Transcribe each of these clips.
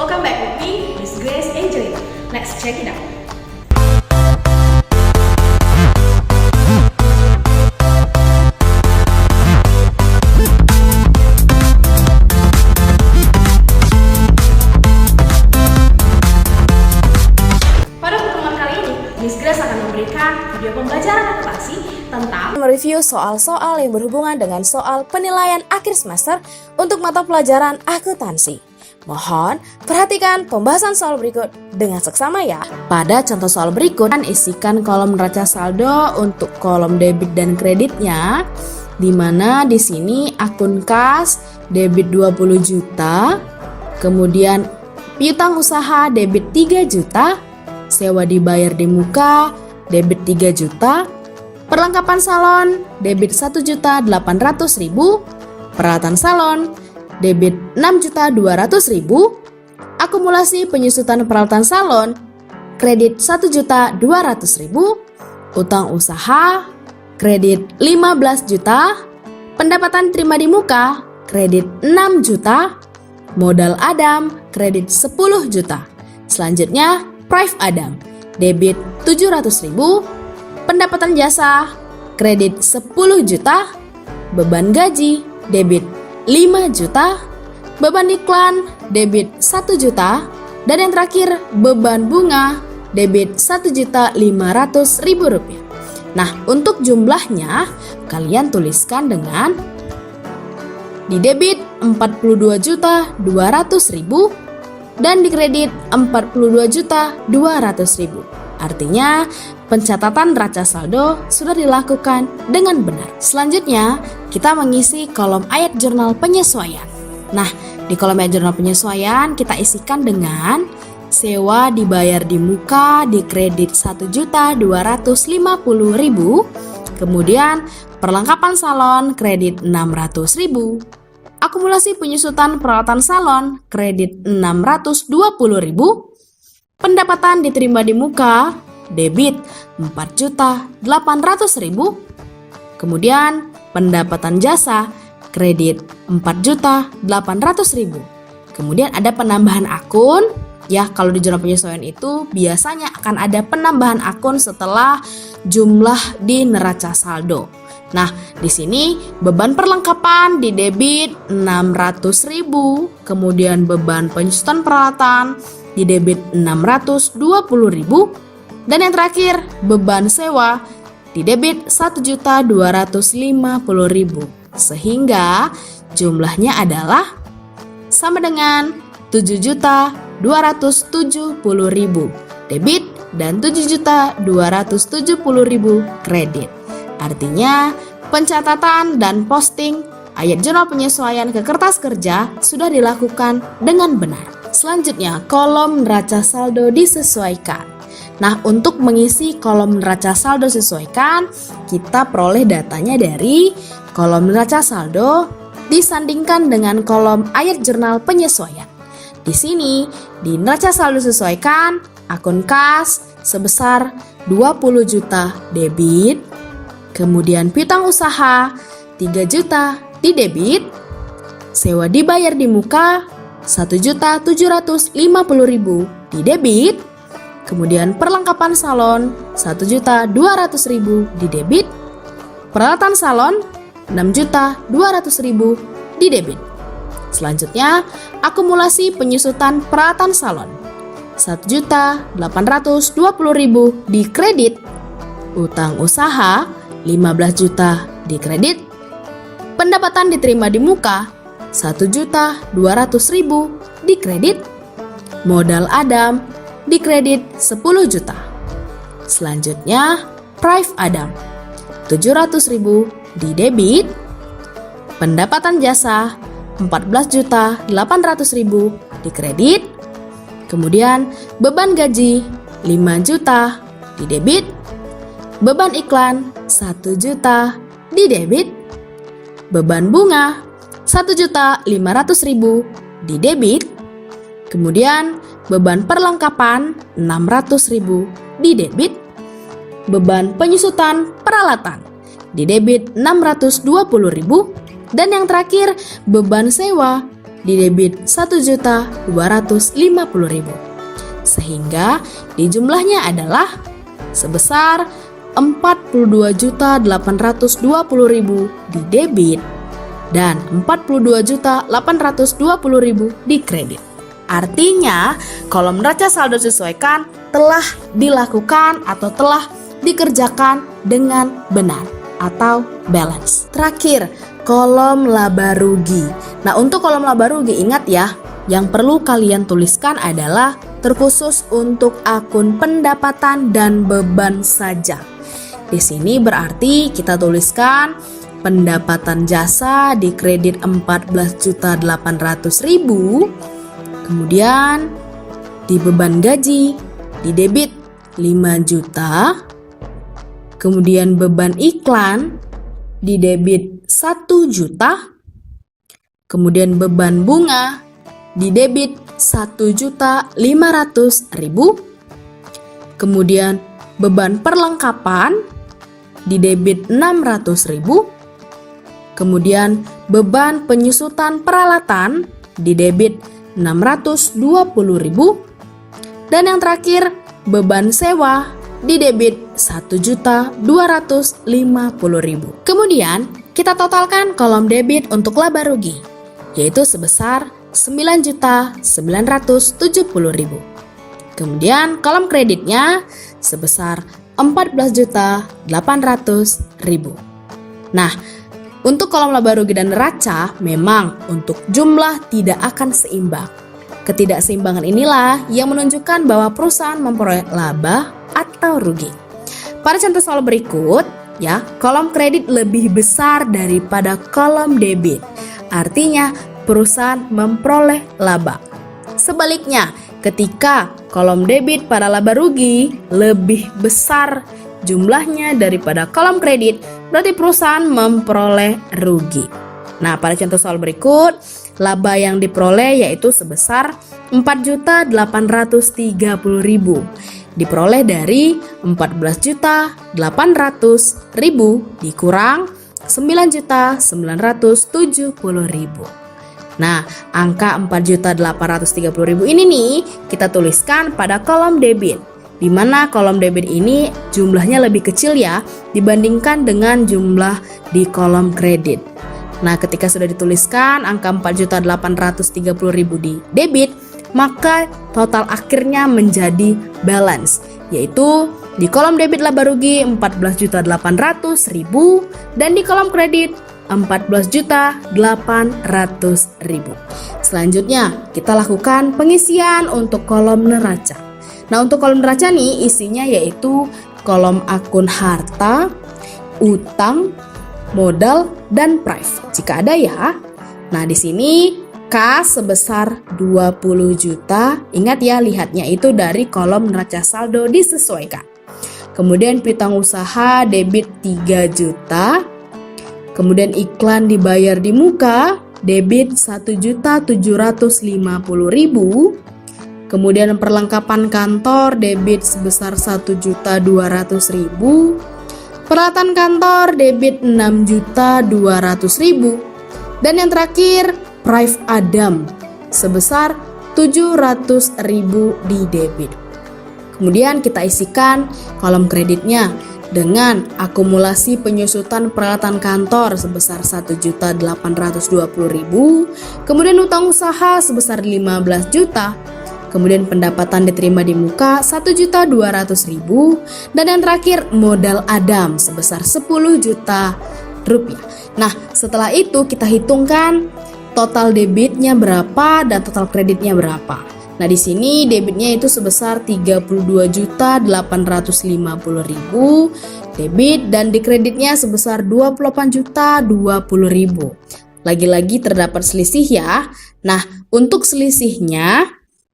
Welcome back with me, Miss Grace Angelina. Let's check it out. Pada pertemuan kali ini, Miss Grace akan memberikan video pembelajaran akuntansi tentang mereview soal-soal yang berhubungan dengan soal penilaian akhir semester untuk mata pelajaran akuntansi. Mohon perhatikan pembahasan soal berikut dengan seksama ya. Pada contoh soal berikut, isikan kolom neraca saldo untuk kolom debit dan kreditnya, di mana di sini akun kas debit 20 juta, kemudian piutang usaha debit 3 juta, sewa dibayar di muka debit 3 juta, perlengkapan salon debit 1.800.000, peralatan salon debit 6.200.000, akumulasi penyusutan peralatan salon kredit 1.200.000, utang usaha kredit 15 juta, pendapatan terima di muka kredit 6 juta, modal Adam kredit 10 juta. Selanjutnya Prive Adam debit 700.000, pendapatan jasa kredit 10 juta, beban gaji debit 5 juta, beban iklan debit 1 juta, dan yang terakhir beban bunga debit 1.500.000 rupiah. Nah, untuk jumlahnya kalian tuliskan dengan di debit 42.200.000 dan di kredit 42.200.000. Artinya, pencatatan neraca saldo sudah dilakukan dengan benar. Selanjutnya, kita mengisi kolom ayat jurnal penyesuaian. Nah, di kolom ayat jurnal penyesuaian kita isikan dengan sewa dibayar di muka di kredit 1.250.000, kemudian perlengkapan salon kredit 600.000, akumulasi penyusutan peralatan salon kredit 620.000, pendapatan diterima di muka debit 4.800.000, kemudian pendapatan jasa kredit 4.800.000. Kemudian ada penambahan akun. Ya, kalau di jurnal penyesuaian itu biasanya akan ada penambahan akun setelah jumlah di neraca saldo. Nah, di sini beban perlengkapan di debit 600.000, kemudian beban penyusutan peralatan di debit 620.000, dan yang terakhir beban sewa di debit 1.250.000, sehingga jumlahnya adalah sama dengan 7.270.000 debit dan 7.270.000 kredit. Artinya pencatatan dan posting ayat jurnal penyesuaian ke kertas kerja sudah dilakukan dengan benar. Selanjutnya, kolom neraca saldo disesuaikan. Nah, untuk mengisi kolom neraca saldo sesuaikan, kita peroleh datanya dari kolom neraca saldo disandingkan dengan kolom ayat jurnal penyesuaian. Di sini, di neraca saldo sesuaikan, akun kas sebesar 20 juta debit, kemudian piutang usaha 3 juta di debit, sewa dibayar di muka 1.750.000 di debit, kemudian perlengkapan salon 1.200.000 di debit, peralatan salon 6.200.000 di debit. Selanjutnya, akumulasi penyusutan peralatan salon 1.820.000 di kredit, utang usaha 15 juta di kredit, pendapatan diterima di muka 1.200.000 di kredit, modal Adam di kredit 10 juta. Selanjutnya, Prive Adam 700.000 di debit, pendapatan jasa 14.800.000 di kredit, kemudian beban gaji 5 juta di debit, beban iklan 1 juta di debit, beban bunga 1.500.000 di debit, kemudian beban perlengkapan 600.000 di debit, beban penyusutan peralatan di debit 620.000, dan yang terakhir beban sewa di debit 1.250.000. Sehingga di jumlahnya adalah sebesar 42.820.000 di debit dan 42.820.000 di kredit. Artinya, kolom neraca saldo sesuaikan telah dilakukan atau telah dikerjakan dengan benar atau balance. Terakhir, kolom laba rugi. Nah, untuk kolom laba rugi ingat ya, yang perlu kalian tuliskan adalah terkhusus untuk akun pendapatan dan beban saja. Di sini berarti kita tuliskan pendapatan jasa di kredit 14.800.000, kemudian di beban gaji di debit 5 juta, kemudian beban iklan di debit 1 juta, kemudian beban bunga di debit 1.500.000, kemudian beban perlengkapan di debit 600.000, kemudian beban penyusutan peralatan di debit 620.000, dan yang terakhir beban sewa di debit 1.250.000. Kemudian kita totalkan kolom debit untuk laba rugi, yaitu sebesar 9.970.000. Kemudian kolom kreditnya sebesar 14.800.000. Nah, untuk kolom laba rugi dan neraca memang untuk jumlah tidak akan seimbang. Ketidakseimbangan inilah yang menunjukkan bahwa perusahaan memperoleh laba atau rugi. Pada contoh soal berikut, ya, kolom kredit lebih besar daripada kolom debit. Artinya perusahaan memperoleh laba. Sebaliknya, ketika kolom debit pada laba rugi lebih besar jumlahnya daripada kolom kredit, berarti perusahaan memperoleh rugi. Nah, pada contoh soal berikut, laba yang diperoleh yaitu sebesar 4.830.000, diperoleh dari 14.800.000 dikurang 9.970.000. Nah, angka 4.830.000 ini nih kita tuliskan pada kolom debit, di mana kolom debit ini jumlahnya lebih kecil ya dibandingkan dengan jumlah di kolom kredit. Nah, ketika sudah dituliskan angka 4.830.000 di debit, maka total akhirnya menjadi balance, yaitu di kolom debit laba rugi 14.800.000 dan di kolom kredit 14.800.000. Selanjutnya kita lakukan pengisian untuk kolom neraca. Nah, untuk kolom neraca nih isinya yaitu kolom akun harta, utang, modal, dan prive jika ada ya. Nah, di sini kas sebesar 20 juta. Ingat ya, lihatnya itu dari kolom neraca saldo disesuaikan. Kemudian piutang usaha debit 3 juta. Kemudian iklan dibayar di muka debit 1.750.000. Kemudian perlengkapan kantor debit sebesar 1.200.000. Peralatan kantor debit 6.200.000. Dan yang terakhir Prive Adam sebesar 700.000 di debit. Kemudian kita isikan kolom kreditnya dengan akumulasi penyusutan peralatan kantor sebesar 1.820.000, kemudian utang usaha sebesar 15 juta, kemudian pendapatan diterima di muka 1.200.000, dan yang terakhir modal Adam sebesar 10 juta rupiah. Nah, setelah itu kita hitungkan total debitnya berapa dan total kreditnya berapa. Nah, di sini debitnya itu sebesar 32.850.000 debit dan di kreditnya sebesar 28.020.000. Lagi-lagi terdapat selisih ya. Nah, untuk selisihnya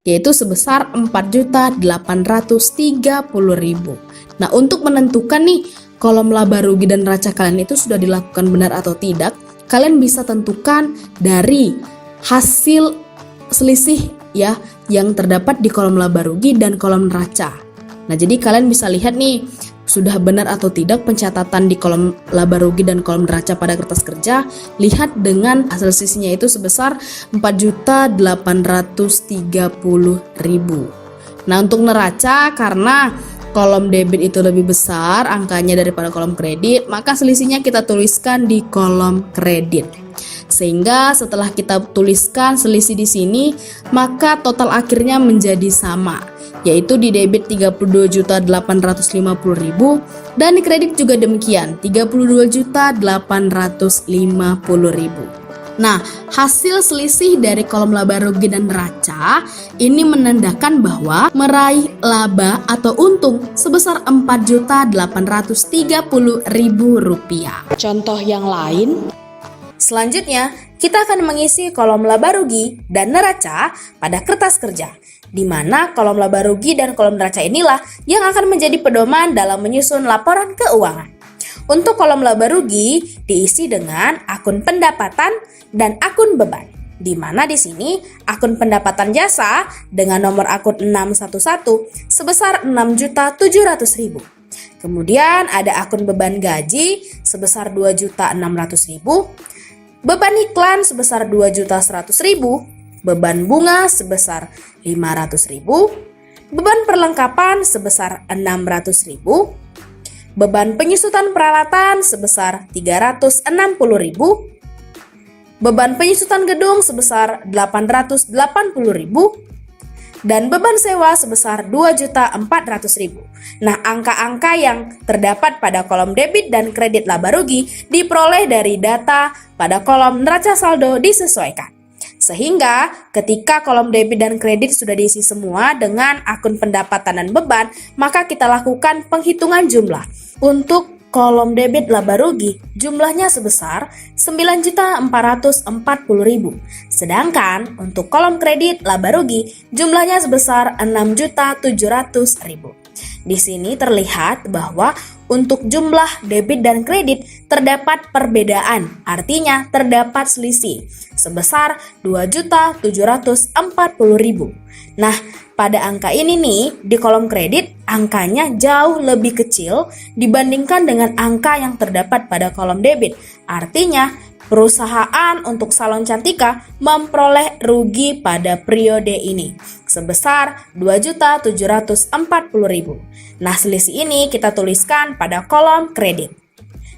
yaitu sebesar 4.830.000. Nah, untuk menentukan nih kolom laba rugi dan neraca kalian itu sudah dilakukan benar atau tidak, kalian bisa tentukan dari hasil selisih ya yang terdapat di kolom laba rugi dan kolom neraca. Nah, jadi kalian bisa lihat nih sudah benar atau tidak pencatatan di kolom laba rugi dan kolom neraca pada kertas kerja, lihat dengan hasil sisinya itu sebesar 4.830.000. Nah, untuk neraca karena kolom debit itu lebih besar angkanya daripada kolom kredit, maka selisihnya kita tuliskan di kolom kredit. Sehingga setelah kita tuliskan selisih di sini, maka total akhirnya menjadi sama, yaitu di debit 32.850.000 dan di kredit juga demikian 32.850.000. Nah, hasil selisih dari kolom laba rugi dan neraca ini menandakan bahwa meraih laba atau untung sebesar Rp4.830.000. Contoh yang lain, selanjutnya kita akan mengisi kolom laba rugi dan neraca pada kertas kerja, di mana kolom laba rugi dan kolom neraca inilah yang akan menjadi pedoman dalam menyusun laporan keuangan. Untuk kolom laba rugi diisi dengan akun pendapatan dan akun beban, di mana di sini akun pendapatan jasa dengan nomor akun 611 sebesar 6.700.000. Kemudian ada akun beban gaji sebesar 2.600.000, beban iklan sebesar 2.100.000, beban bunga sebesar 500.000, beban perlengkapan sebesar 600.000, beban penyusutan peralatan sebesar 360.000, beban penyusutan gedung sebesar 880.000, dan beban sewa sebesar 2.400.000. Nah, angka-angka yang terdapat pada kolom debit dan kredit laba rugi diperoleh dari data pada kolom neraca saldo disesuaikan. Sehingga ketika kolom debit dan kredit sudah diisi semua dengan akun pendapatan dan beban, maka kita lakukan penghitungan jumlah. Untuk kolom debit laba rugi, jumlahnya sebesar 9.440.000. Sedangkan untuk kolom kredit laba rugi, jumlahnya sebesar 6.700.000. Di sini terlihat bahwa untuk jumlah debit dan kredit terdapat perbedaan, artinya terdapat selisih sebesar 2.740.000. Nah, pada angka ini nih, di kolom kredit angkanya jauh lebih kecil dibandingkan dengan angka yang terdapat pada kolom debit. Artinya, perusahaan untuk salon Cantika memperoleh rugi pada periode ini sebesar 2.740.000. Nah, selisih ini kita tuliskan pada kolom kredit.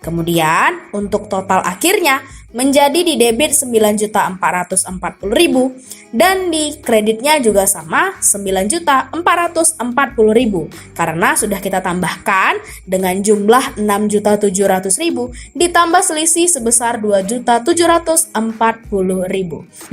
Kemudian, untuk total akhirnya menjadi di debit 9.440.000 dan di kreditnya juga sama 9.440.000 karena sudah kita tambahkan dengan jumlah 6.700.000 ditambah selisih sebesar 2.740.000.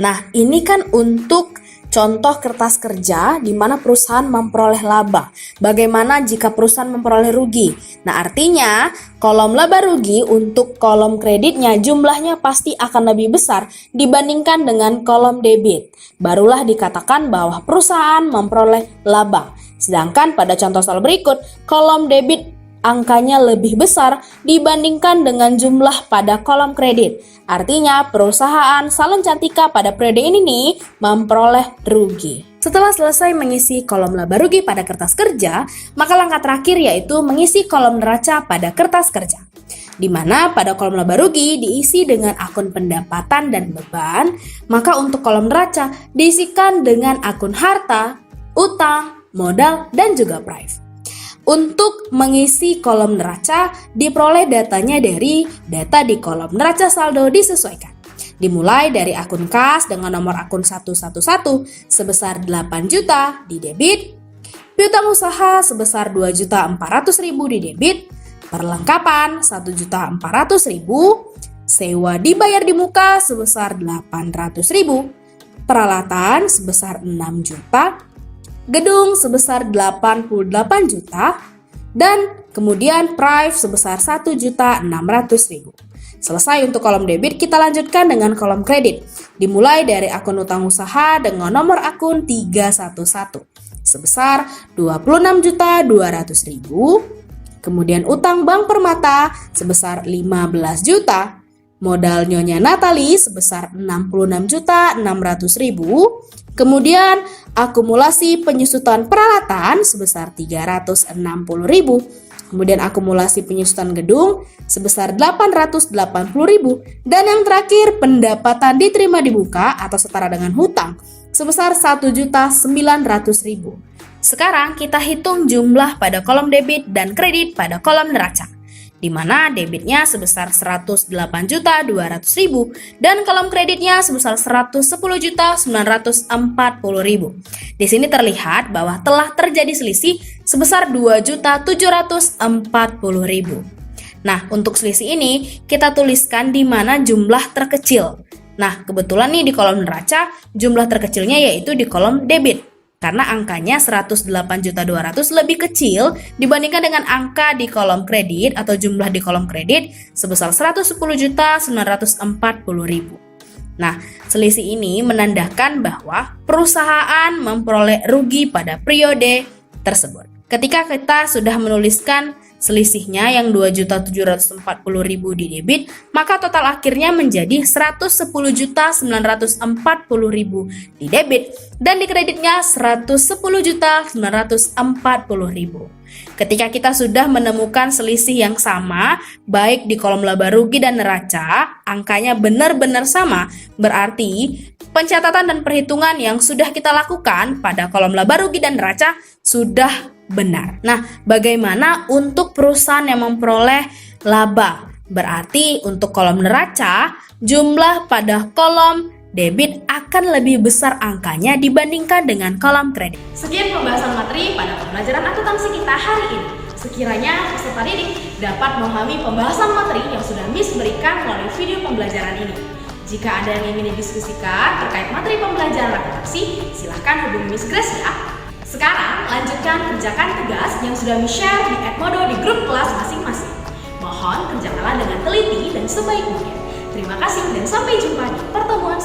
Nah, ini kan untuk contoh kertas kerja di mana perusahaan memperoleh laba. Bagaimana jika perusahaan memperoleh rugi? Nah, artinya kolom laba rugi untuk kolom kreditnya jumlahnya pasti akan lebih besar dibandingkan dengan kolom debit. Barulah dikatakan bahwa perusahaan memperoleh laba. Sedangkan pada contoh soal berikut, kolom debit angkanya lebih besar dibandingkan dengan jumlah pada kolom kredit. Artinya perusahaan salon Cantika pada periode ini nih memperoleh rugi. Setelah selesai mengisi kolom laba rugi pada kertas kerja, maka langkah terakhir yaitu mengisi kolom neraca pada kertas kerja. Di mana pada kolom laba rugi diisi dengan akun pendapatan dan beban, maka untuk kolom neraca diisikan dengan akun harta, utang, modal, dan juga prive. Untuk mengisi kolom neraca, diperoleh datanya dari data di kolom neraca saldo disesuaikan. Dimulai dari akun kas dengan nomor akun 111 sebesar 8 juta di debit, piutang usaha sebesar 2.400.000 di debit, perlengkapan 1.400.000, sewa dibayar di muka sebesar 800.000, peralatan sebesar 6 juta, gedung sebesar 88 juta, dan kemudian prive sebesar 1.600.000. Selesai untuk kolom debit, kita lanjutkan dengan kolom kredit. Dimulai dari akun utang usaha dengan nomor akun 311 sebesar 26.200.000. Kemudian utang Bank Permata sebesar 15 juta. Modal Nyonya Natali sebesar 66.600.000. Kemudian akumulasi penyusutan peralatan sebesar 360.000. kemudian akumulasi penyusutan gedung sebesar 880.000, dan yang terakhir pendapatan diterima di muka atau setara dengan hutang sebesar 1.900.000. Sekarang kita hitung jumlah pada kolom debit dan kredit pada kolom neraca, di mana debitnya sebesar 108.200.000 dan kolom kreditnya sebesar 110.940.000. Di sini terlihat bahwa telah terjadi selisih sebesar 2.740.000. Nah, untuk selisih ini kita tuliskan di mana jumlah terkecil. Nah, kebetulan nih di kolom neraca jumlah terkecilnya yaitu di kolom debit. Karena angkanya 108.200.000 lebih kecil dibandingkan dengan angka di kolom kredit atau jumlah di kolom kredit sebesar 110.940.000. Nah, selisih ini menandakan bahwa perusahaan memperoleh rugi pada periode tersebut. Ketika kita sudah menuliskan selisihnya yang 2.740.000 di debit, maka total akhirnya menjadi 110.940.000 di debit dan di kreditnya 110.940.000. Ketika kita sudah menemukan selisih yang sama, baik di kolom laba rugi dan neraca, angkanya benar-benar sama, berarti pencatatan dan perhitungan yang sudah kita lakukan pada kolom laba rugi dan neraca sudah benar. Nah, bagaimana untuk perusahaan yang memperoleh laba? Berarti untuk kolom neraca, jumlah pada kolom debit akan lebih besar angkanya dibandingkan dengan kolom kredit. Sekian pembahasan materi pada pembelajaran akuntansi kita hari ini. Sekiranya peserta didik dapat memahami pembahasan materi yang sudah Miss berikan melalui video pembelajaran ini. Jika ada yang ingin didiskusikan terkait materi pembelajaran akuntansi, silahkan hubungi Miss Grace ya. Sekarang lanjutkan kerjakan tugas yang sudah Miss share di Edmodo di grup kelas masing-masing. Mohon kerjakanlah dengan teliti dan sebaik mungkin. Terima kasih dan sampai jumpa di pertemuan